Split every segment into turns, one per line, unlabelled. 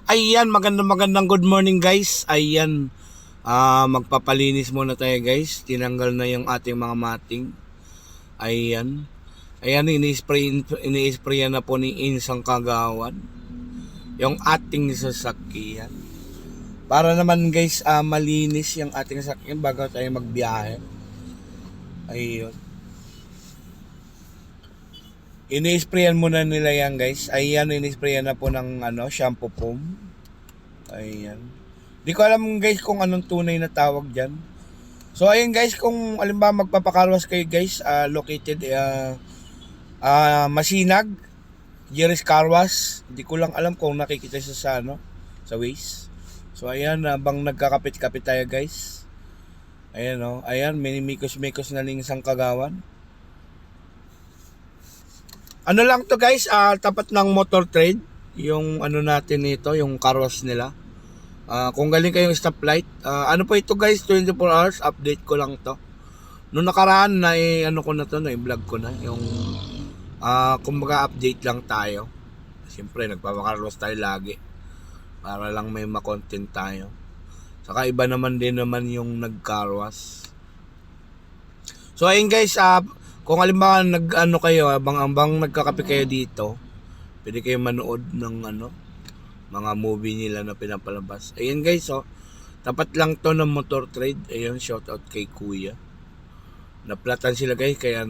Ayan, magandang good morning guys. Ayan, magpapalinis muna tayo guys. Tinanggal na yung ating mga mating. Ayan. Ayan, ini-spray na po ni Insang Kagawan yung ating sasakyan. Para naman guys, malinis yung ating sasakyan bago tayo magbiyahe. Ayun. Ini-sprayan muna nila yan guys. Ayan, ini-sprayan na po ng shampoo foam. Ayan. Di ko alam guys kung anong tunay na tawag dyan. So ayun guys, kung alimbawa magpapakarwas kayo guys, located Masinag, Jerry's Car Wash. Hindi ko lang alam kung nakikita siya sa Waze. So ayan, bang nagkakapit-kapit tayo guys. Ayan o, ayan, minimikos-mikos na ling isang Kagawan. Ano lang to guys, tapat ng Motor Trade, yung natin ito, yung car wash nila. Kung galing kayong stoplight, ano po ito guys, 24 hours, update ko lang to. Noong nakaraan na ko na to, i-vlog ko na, yung kumbaga update lang tayo. Siyempre, nagpapacar wash tayo lagi, para lang may ma-content tayo. Saka iba naman din naman yung nag-car wash. So ayun guys, kung halimbawa kayo, abang nagkakape kayo dito, pwede kayo manood ng mga movie nila na pinapalabas. Ayun guys, tapat lang to ng Motor Trade. Ayun, shout out kay Kuya. Naplatan sila guys, kaya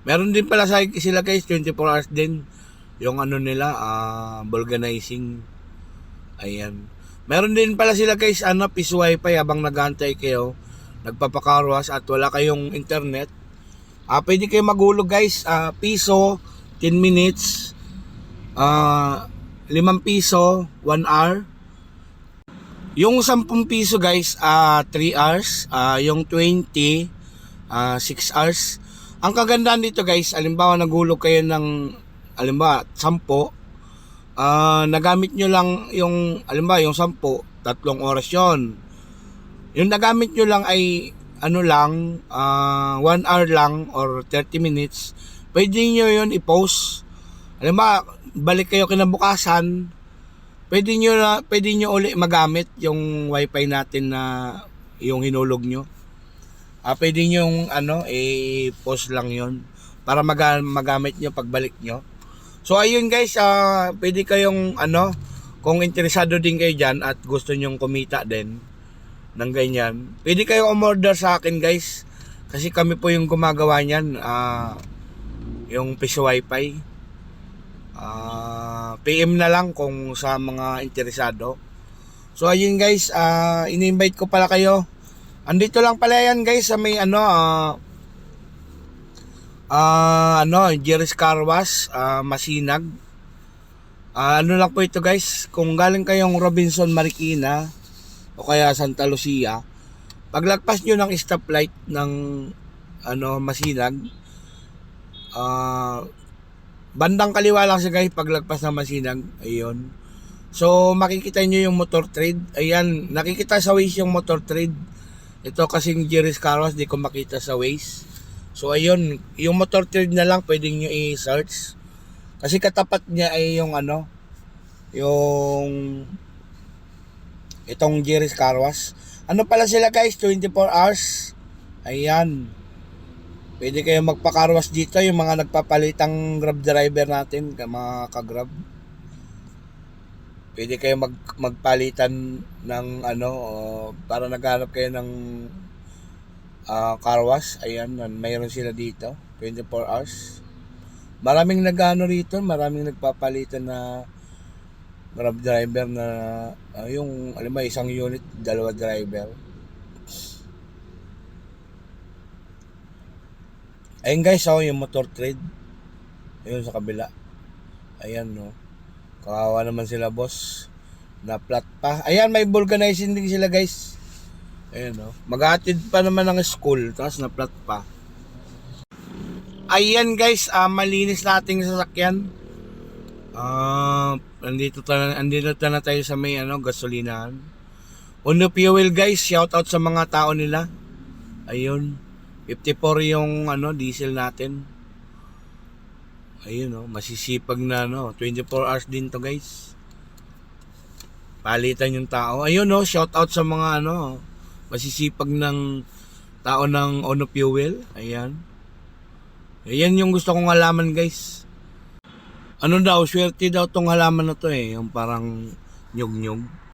meron din pala sila guys, 24 hours din. Yung nila, vulcanizing. Ayan. Meron din pala sila guys, piso wifi habang nag-aantay kayo, nagpapakarwas at wala kayong internet. Pwede kayo maghulog guys, piso, 10 minutes, 5 piso, 1 hour. Yung 10 piso guys, 3 hours. Yung 20, 6 hours. Ang kagandahan dito guys, alimbawa naghulog kayo ng, 10, nagamit nyo lang yung, yung 10, 3 oras yon. Yung nagamit nyo lang ay 1 hour lang or 30 minutes, pwede nyo yun i-post. Alam ba, balik kayo kinabukasan, pwede nyo uli magamit yung wifi natin na yung hinulog nyo. Pwede nyo i-post lang yun para magamit nyo pagbalik nyo. So ayun guys, pwede kayong kung interesado din kayo dyan at gusto nyong kumita din ng ganyan, pwede kayo umorder sa akin guys, kasi kami po yung gumagawa niyan, yung piso wifi. PM na lang kung sa mga interesado. So ayun guys, ini-invite ko pala kayo. Andito lang pala yan guys sa may Jerry's Car Wash, Masinag. Lang po ito guys, kung galing kayong Robinson Marikina o kaya Santa Lucia, paglagpas nyo ng stoplight ng Masinag, bandang kaliwa lang siya guys, paglagpas ng Masinag. Ayun, so makikita nyo yung Motor Trade. Ayan, nakikita sa Waze yung Motor Trade. Ito kasing Jerry's Car Wash, di ko makita sa Waze. So ayun, yung Motor Trade na lang pwedeng nyo i-search, kasi katapat niya ay yung yung itong Jerry's Car Wash. Pala sila guys, 24 hours. Ayan, pwede kayo magpa-carwash dito, yung mga nagpapalitang Grab driver natin, mga ka-Grab. Pwede kayo magpalitan ng para naghanap kayo ng car wash. Ayan, mayroon sila dito, 24 hours. Maraming rito, maraming nagpapalitan na Grab driver na yung isang unit, 2 driver. Ayun guys, yung Motor Trade. Ayun sa kabila. Ayan kawawa naman sila boss, na flat pa. Ayan, may vulcanizing din sila guys. Ayan maghatid pa naman ng school, tapos na flat pa. Ayan guys, malinis nating sasakyan. Andito na tayo sa may gasolinahan. Uno Fuel guys, shout out sa mga tao nila. Ayun, 54 yung diesel natin. Ayun masisipag na 24 hours din to guys. Palitan yung tao. Ayun no, shout out sa mga ano, masisipag ng tao ng Ono Fuel. Ayan. Ayan yung gusto kong halaman guys. Ano daw, swerte daw tong halaman na to eh. Yung parang nyug-nyug.